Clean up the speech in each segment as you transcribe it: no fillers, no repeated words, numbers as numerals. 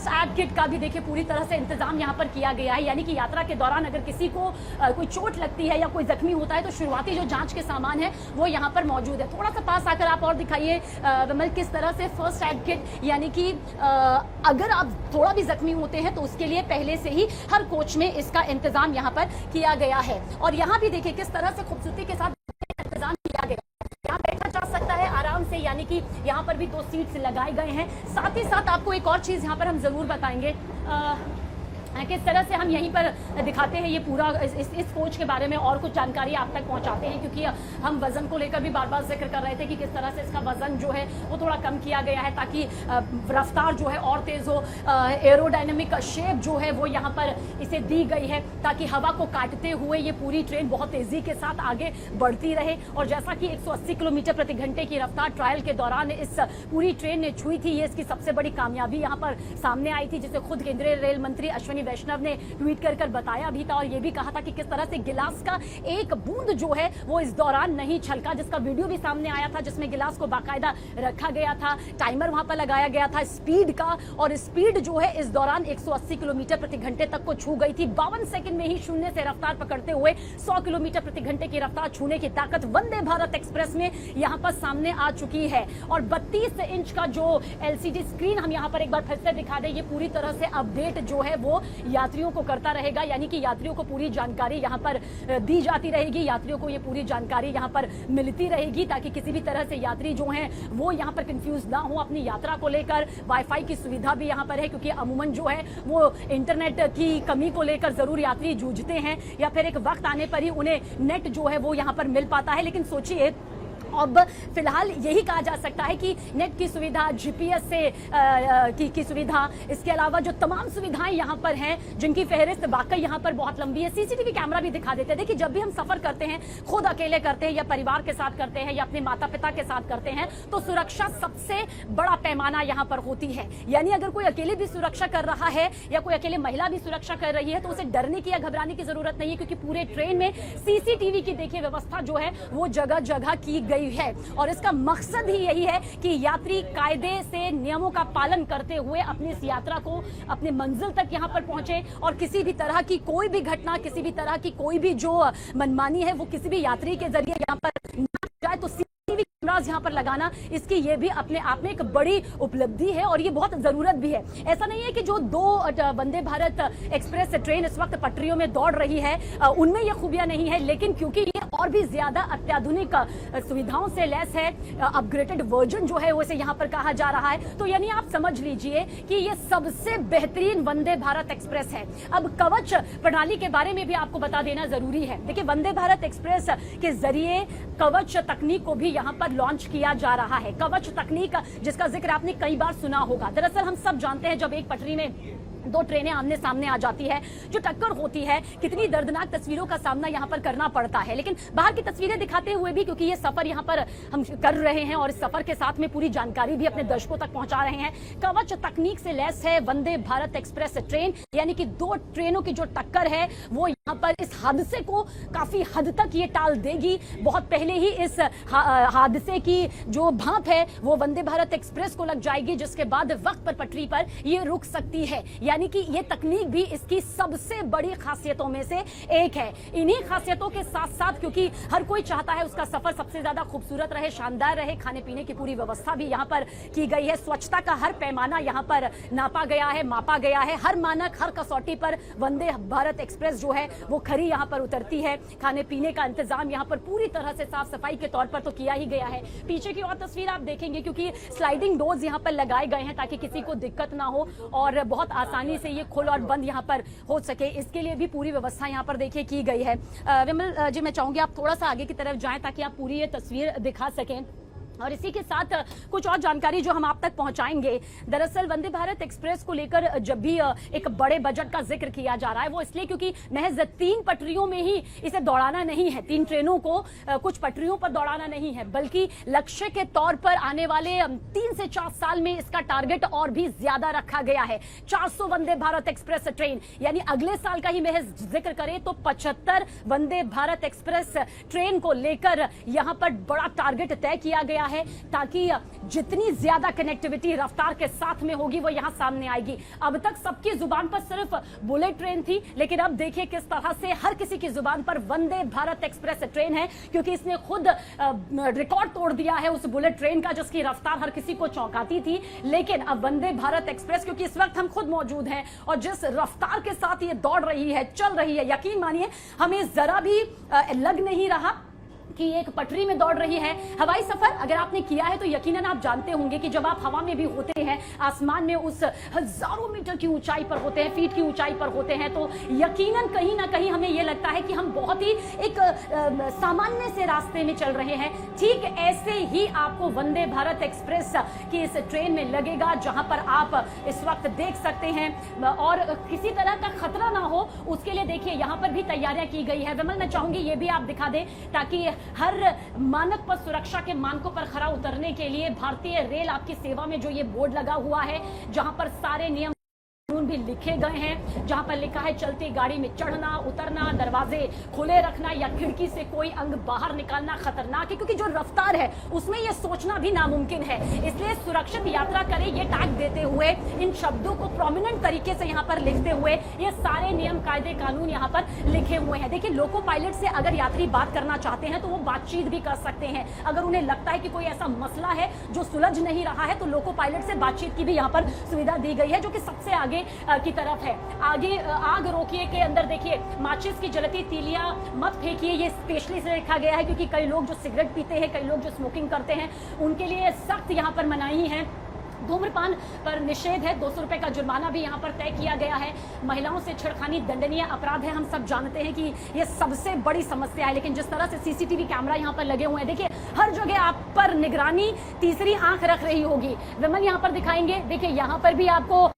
First aid kit का भी देखिए पूरी तरह से इंतजाम यहाँ पर किया गया है, यानी कि यात्रा के दौरान अगर किसी को कोई चोट लगती है या कोई जख्मी होता है तो शुरुआती जो जांच के सामान है वो यहाँ पर मौजूद है। थोड़ा सा पास आकर आप और दिखाइए विमल, किस तरह से फर्स्ट एड किट, यानी कि अगर आप थोड़ा भी जख्मी होते हैं तो उसके लिए पहले से ही हर कोच में इसका इंतजाम यहाँ पर किया गया है। और यहाँ भी देखिए किस तरह से खूबसूरती के साथ इंतजाम किया गया, यहाँ बैठा जा सकता है आराम से, यानी कि यहाँ पर भी 2 सीट्स लगाए गए हैं। साथ ही साथ आपको एक और चीज यहाँ पर हम जरूर बताएंगे, किस तरह से हम यहीं पर दिखाते हैं ये पूरा इस कोच के बारे में और कुछ जानकारी आप तक पहुंचाते हैं, क्योंकि हम वजन को लेकर भी बार बार जिक्र कर रहे थे कि किस तरह से इसका वजन जो है वो थोड़ा कम किया गया है ताकि रफ्तार जो है और तेज हो। एरोडायनेमिक शेप जो है वो यहाँ पर इसे दी गई है ताकि हवा को काटते हुए ये पूरी ट्रेन बहुत तेजी के साथ आगे बढ़ती रहे। और जैसा कि 180 किलोमीटर प्रति घंटे की रफ्तार ट्रायल के दौरान इस पूरी ट्रेन ने छुई थी, ये इसकी सबसे बड़ी कामयाबी यहाँ पर सामने आई थी, जिसे खुद केंद्रीय रेल मंत्री अश्विनी वैष्णव ने ट्वीट कर बताया भी था और ये भी कहा था कि किस तरह से गिलास का एक बूंद जो है वो इस दौरान नहीं छलका, जिसका वीडियो भी सामने आया था जिसमें गिलास को बाकायदा रखा गया था, टाइमर वहां पर लगाया गया था स्पीड का, और स्पीड जो है इस दौरान 180 किलोमीटर प्रति घंटे तक को छू गई थी। 52 सेकंड में ही शून्य से रफ्तार पकड़ते हुए 100 किलोमीटर प्रति घंटे की रफ्तार छूने की ताकत वंदे भारत एक्सप्रेस में यहां पर सामने आ चुकी है। और 32 इंच का जो एलसीडी स्क्रीन हम यहां पर एक बार फिर से दिखा दें, ये पूरी तरह से अपडेट जो है वो यात्रियों को करता रहेगा, यानी कि यात्रियों को पूरी जानकारी यहां पर दी जाती रहेगी, यात्रियों को ये पूरी जानकारी यहां पर मिलती रहेगी ताकि किसी भी तरह से यात्री जो हैं वो यहां पर कंफ्यूज ना हो अपनी यात्रा को लेकर। वाईफाई की सुविधा भी यहां पर है, क्योंकि अमूमन जो है वो इंटरनेट की कमी को लेकर जरूर यात्री जूझते हैं या फिर एक वक्त आने पर ही उन्हें नेट जो है वो यहां पर मिल पाता है। लेकिन सोचिए अब फिलहाल यही कहा जा सकता है कि नेट की सुविधा, जीपीएस से की सुविधा, इसके अलावा जो तमाम सुविधाएं यहां पर हैं जिनकी फहरिस्त वाकई यहां पर बहुत लंबी है। सीसीटीवी कैमरा भी दिखा देते हैं। देखिए, जब भी हम सफर करते हैं, खुद अकेले करते हैं या परिवार के साथ करते हैं या अपने माता पिता के साथ करते हैं, तो सुरक्षा सबसे बड़ा पैमाना यहां पर होती है। यानी अगर कोई अकेले भी सुरक्षा कर रहा है या कोई अकेले महिला भी सुरक्षा कर रही है तो उसे डरने की या घबराने की जरूरत नहीं है, क्योंकि पूरे ट्रेन में सीसीटीवी की देखिए व्यवस्था जो है वो जगह जगह की गई है। और इसका मकसद ही यही है कि यात्री कायदे से नियमों का पालन करते हुए अपनी इस यात्रा को अपने मंजिल तक यहां पर पहुंचे और किसी भी तरह की कोई भी घटना, किसी भी तरह की कोई भी जो मनमानी है वो किसी भी यात्री के जरिए यहां पर ना जाए। तो सीसीटीवी कैमरास यहां पर लगाना, इसकी ये भी अपने आप में एक बड़ी उपलब्धि है और ये बहुत जरूरत भी है। ऐसा नहीं है कि जो 2 वंदे भारत एक्सप्रेस ट्रेन इस वक्त पटरियों में दौड़ रही है उनमें ये खूबियां नहीं है, लेकिन क्योंकि ये और भी ज्यादा अत्याधुनिक सुविधाओं से लैस है, अपग्रेडेड वर्जन जो है उसे यहां पर कहा जा रहा है, तो यानी आप समझ लीजिए कि ये सबसे बेहतरीन वंदे भारत एक्सप्रेस है। अब कवच प्रणाली के बारे में भी आपको बता देना जरूरी है। देखिए, वंदे भारत एक्सप्रेस के जरिए कवच तकनीक को भी यहां पर लॉन्च किया जा रहा है। कवच तकनीक जिसका जिक्र आपने कई बार सुना होगा। दरअसल हम सब जानते हैं, जब एक पटरी में 2 ट्रेनें आमने सामने आ जाती है, जो टक्कर होती है, कितनी दर्दनाक तस्वीरों का सामना यहां पर करना पड़ता है। लेकिन बाहर की तस्वीरें दिखाते हुए भी, क्योंकि ये सफर यहां पर हम कर रहे हैं और इस सफर के साथ में पूरी जानकारी भी अपने दर्शकों तक पहुंचा रहे हैं, कवच तकनीक से लैस है वंदे भारत एक्सप्रेस ट्रेन। यानी कि 2 ट्रेनों की जो टक्कर है वो यहां पर इस हादसे को काफी हद तक ये टाल देगी। बहुत पहले ही इस हादसे की जो भांप है वो वंदे भारत एक्सप्रेस को लग जाएगी, जिसके बाद वक्त पर पटरी पर ये रुक सकती है। यानी कि ये तकनीक भी इसकी सबसे बड़ी खासियतों में से एक है। इन्हीं खासियतों के साथ साथ, क्योंकि हर कोई चाहता है उसका सफर सबसे ज्यादा खूबसूरत रहे, शानदार रहे, खाने पीने की पूरी व्यवस्था भी यहां पर की गई है। स्वच्छता का हर पैमाना यहां पर नापा गया है, मापा गया है। हर मानक, हर कसौटी पर वंदे भारत एक्सप्रेस जो है वो खरी यहां पर उतरती है। खाने पीने का इंतजाम यहां पर पूरी तरह से साफ सफाई के तौर पर तो किया ही गया है। पीछे की और तस्वीर आप देखेंगे, क्योंकि स्लाइडिंग डोर्स यहां पर लगाए गए हैं ताकि किसी को दिक्कत ना हो और बहुत आसानी से ये खुल और बंद यहां पर हो सके, इसके लिए भी पूरी व्यवस्था यहां पर देखिए की गई है। विमल जी, मैं चाहूंगी आप थोड़ा सा आगे की तरफ जाएं ताकि आप पूरी ये तस्वीर दिखा सकें। और इसी के साथ कुछ और जानकारी जो हम आप तक पहुंचाएंगे। दरअसल वंदे भारत एक्सप्रेस को लेकर जब भी एक बड़े बजट का जिक्र किया जा रहा है वो इसलिए क्योंकि महज 3 पटरियों में ही इसे दौड़ाना नहीं है, 3 ट्रेनों को कुछ पटरियों पर दौड़ाना नहीं है, बल्कि लक्ष्य के तौर पर आने वाले 3 से 4 साल में इसका टारगेट और भी ज्यादा रखा गया है। 400 वंदे भारत एक्सप्रेस ट्रेन, यानी अगले साल का ही महज जिक्र करें तो 75 वंदे भारत एक्सप्रेस ट्रेन को लेकर यहां पर बड़ा टारगेट तय किया गया गया है ताकि जितनी ज्यादा कनेक्टिविटी रफ्तार के साथ में होगी वो यहां सामने आएगी। अब तक सबकी जुबान पर सिर्फ बुलेट ट्रेन थी, लेकिन अब देखिए किस तरह से हर किसी की जुबान पर वंदे भारत एक्सप्रेस ट्रेन है, क्योंकि इसने खुद रिकॉर्ड तोड़ दिया है उस बुलेट ट्रेन का जिसकी रफ्तार हर किसी को चौंकाती थी। लेकिन अब वंदे भारत एक्सप्रेस, क्योंकि इस वक्त हम खुद मौजूद हैं और जिस रफ्तार के साथ ये दौड़ रही है, चल रही है, यकीन मानिए हमें जरा भी लग नहीं रहा कि एक पटरी में दौड़ रही है। हवाई सफर अगर आपने किया है तो यकीनन आप जानते होंगे कि जब आप हवा में भी होते हैं, आसमान में उस हजारों मीटर की ऊंचाई पर होते हैं, फीट की ऊंचाई पर होते हैं, तो यकीनन कहीं ना कहीं हमें यह लगता है कि हम बहुत ही एक सामान्य से रास्ते में चल रहे हैं। ठीक ऐसे ही आपको वंदे भारत एक्सप्रेस की इस ट्रेन में लगेगा, जहां पर आप इस वक्त देख सकते हैं और किसी तरह का खतरा ना हो उसके लिए देखिए यहां पर भी तैयारियां की गई है। विमल, मैं चाहूंगी ये भी आप दिखा दें ताकि हर मानक पर सुरक्षा के मानकों पर खरा उतरने के लिए भारतीय रेल आपकी सेवा में जो ये बोर्ड लगा हुआ है, जहां पर सारे नियम भी लिखे गए हैं, जहां पर लिखा है चलती गाड़ी में चढ़ना, उतरना, दरवाजे खुले रखना या खिड़की से कोई अंग बाहर निकालना खतरनाक है, क्योंकि जो रफ्तार है उसमें यह सोचना भी नामुमकिन है। इसलिए सुरक्षित यात्रा करें ये टैग देते हुए, इन शब्दों को प्रोमिनेंट तरीके से यहां पर लिखते हुए ये सारे नियम कायदे कानून यहां पर लिखे हुए हैं। देखिए, लोको पायलट से अगर यात्री बात करना चाहते हैं तो वो बातचीत भी कर सकते हैं। अगर उन्हें लगता है कि कोई ऐसा मसला है जो सुलझ नहीं रहा है तो लोको पायलट से बातचीत की भी यहां पर सुविधा दी गई है, जो कि सबसे आगे की तरफ है। आगे आग रोकिए के अंदर देखिए माचिस की जलती तीलियां मत फेंकिए, ये स्पेशली से लिखा गया है क्योंकि कई लोग जो सिगरेट पीते हैं, कई लोग जो स्मोकिंग करते हैं, उनके लिए सख्त यहाँ पर मनाही है। धूम्रपान पर निषेध है, 200 रुपए का जुर्माना भी यहाँ पर तय किया गया है। महिलाओं से छेड़खानी दंडनीय अपराध है। हम सब जानते हैं कि ये सबसे बड़ी समस्या है, लेकिन जिस तरह से सीसीटीवी कैमरा यहाँ पर लगे हुए हैं, देखिए हर जगह आप पर निगरानी तीसरी आंख रख रही होगी। विमल यहाँ पर दिखाएंगे, देखिए यहाँ पर भी आपको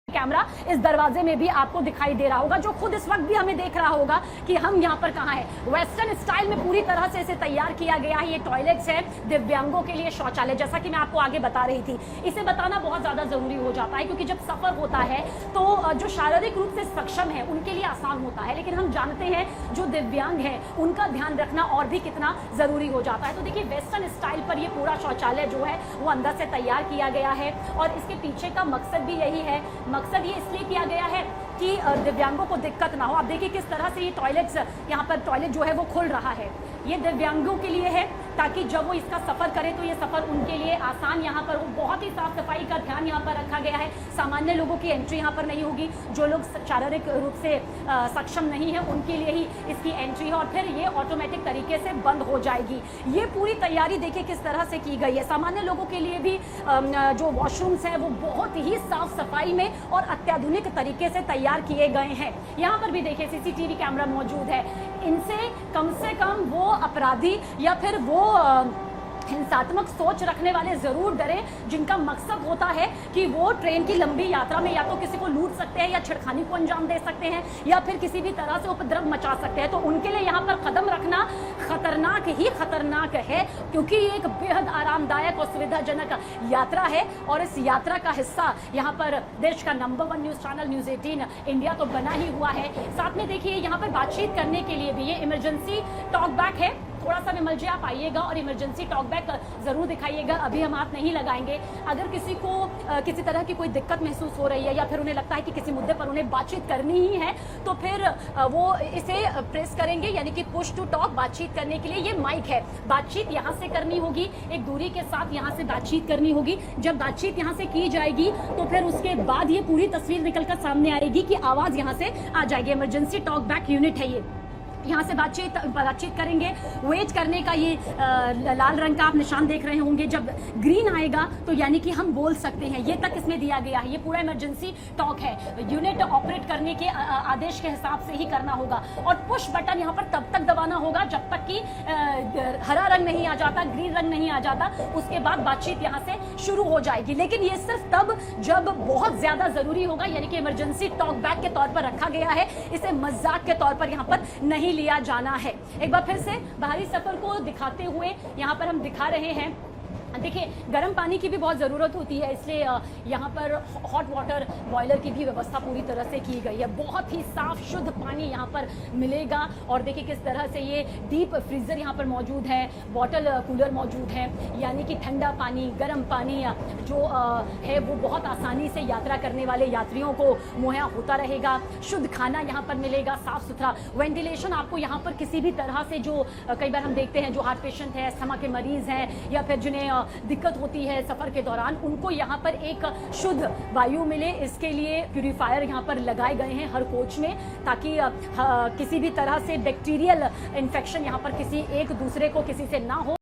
कैमरा इस दरवाजे में भी आपको दिखाई दे रहा होगा, जो खुद इस वक्त भी हमें देख रहा होगा कि हम यहाँ पर कहाँ हैं। वेस्टर्न स्टाइल में पूरी तरह से इसे तैयार किया गया है। ये टॉयलेट्स है दिव्यांगों के लिए, शौचालय, जैसा कि मैं आपको आगे बता रही थी। इसे बताना बहुत ज्यादा जरूरी हो जाता है क्योंकि जब सफर होता है तो जो शारीरिक रूप से सक्षम है उनके लिए आसान होता है, लेकिन हम जानते हैं जो दिव्यांग है उनका ध्यान रखना और भी कितना जरूरी हो जाता है। तो देखिए वेस्टर्न स्टाइल पर ये पूरा शौचालय जो है वो अंदर से तैयार किया गया है और इसके पीछे का मकसद भी यही है। मकसद ये इसलिए किया गया है कि दिव्यांगों को दिक्कत ना हो। आप देखिए किस तरह से ये टॉयलेट्स, यहाँ पर टॉयलेट जो है वो खुल रहा है, ये दिव्यांगों के लिए है ताकि जब वो इसका सफर करें तो ये सफर उनके लिए आसान यहाँ पर हो। बहुत ही साफ सफाई का ध्यान यहाँ पर रखा गया है। सामान्य लोगों की एंट्री यहाँ पर नहीं होगी, जो लोग शारीरिक रूप से सक्षम नहीं है उनके लिए ही इसकी एंट्री है और फिर ये ऑटोमेटिक तरीके से बंद हो जाएगी। ये पूरी तैयारी देखिए किस तरह से की गई है। सामान्य लोगों के लिए भी जो वॉशरूम्स हैं वो बहुत ही साफ सफाई में और अत्याधुनिक तरीके से तैयार किए गए हैं। यहाँ पर भी देखिए सीसीटीवी कैमरा मौजूद है। इनसे कम से कम वो अपराधी या फिर वो हिंसात्मक सोच रखने वाले जरूर डरें जिनका मकसद होता है कि वो ट्रेन की लंबी यात्रा में या तो किसी को लूट सकते हैं या छेड़खानी को अंजाम दे सकते हैं या फिर किसी भी तरह से उपद्रव मचा सकते हैं। तो उनके लिए यहाँ पर कदम रखना खतरनाक ही खतरनाक है, क्योंकि ये एक बेहद आरामदायक और सुविधाजनक यात्रा है और इस यात्रा का हिस्सा यहाँ पर देश का number 1 news channel news 18 India तो बना ही हुआ है। साथ में देखिए यहाँ पर बातचीत करने के लिए भी ये इमरजेंसी टॉक बैक है। थोड़ा सा विमल जी आप आइएगा और इमरजेंसी टॉक बैक जरूर दिखाइएगा। अभी हम हाथ नहीं लगाएंगे। अगर किसी को किसी तरह की कोई दिक्कत महसूस हो रही है या फिर उन्हें लगता है कि किसी मुद्दे पर उन्हें बातचीत करनी ही है तो फिर वो इसे प्रेस करेंगे, यानी कि पुश टू टॉक, बातचीत करने के लिए ये माइक है। बातचीत यहाँ से करनी होगी, एक दूरी के साथ यहाँ से बातचीत करनी होगी। जब बातचीत यहाँ से की जाएगी तो फिर उसके बाद ये पूरी तस्वीर निकलकर सामने आएगी कि आवाज यहाँ से आ जाएगी। इमरजेंसी टॉक बैक यूनिट है ये। यहाँ से बातचीत करेंगे। वेट करने का ये लाल रंग का आप निशान देख रहे होंगे। जब ग्रीन आएगा तो यानी कि हम बोल सकते हैं। ये तक इसमें दिया गया है। ये पूरा इमरजेंसी टॉक है। यूनिट ऑपरेट करने के आदेश के हिसाब से ही करना होगा और पुश बटन यहाँ पर तब तक दबाना होगा जब तक कि हरा रंग नहीं आ जाता, ग्रीन रंग नहीं आ जाता। उसके बाद बातचीत यहाँ से शुरू हो जाएगी, लेकिन ये सिर्फ तब जब बहुत ज्यादा जरूरी होगा, यानी कि इमरजेंसी टॉक बैक के तौर पर रखा गया है। इसे मजाक के तौर पर यहाँ पर नहीं लिया जाना है। एक बार फिर से बाहरी सफर को दिखाते हुए यहाँ पर हम दिखा रहे हैं देखिए, गर्म पानी की भी बहुत ज़रूरत होती है, इसलिए यहाँ पर हॉट वाटर बॉयलर की भी व्यवस्था पूरी तरह से की गई है। बहुत ही साफ़ शुद्ध पानी यहाँ पर मिलेगा और देखिए किस तरह से ये डीप फ्रीज़र यहाँ पर मौजूद है, बॉटल कूलर मौजूद है, यानी कि ठंडा पानी, गर्म पानी जो है वो बहुत आसानी से यात्रा करने वाले यात्रियों को मुहैया होता रहेगा। शुद्ध खाना यहाँ पर मिलेगा, साफ़ सुथरा वेंटिलेशन आपको यहाँ पर किसी भी तरह से जो कई बार हम देखते हैं जो हार्ट पेशेंट है, अस्थमा के मरीज़ हैं या फिर जिन्हें दिक्कत होती है सफ़र के दौरान, उनको यहाँ पर एक शुद्ध वायु मिले, इसके लिए प्यूरीफायर यहाँ पर लगाए गए हैं हर कोच में, ताकि किसी भी तरह से बैक्टीरियल इन्फेक्शन यहाँ पर किसी एक दूसरे को किसी से ना हो।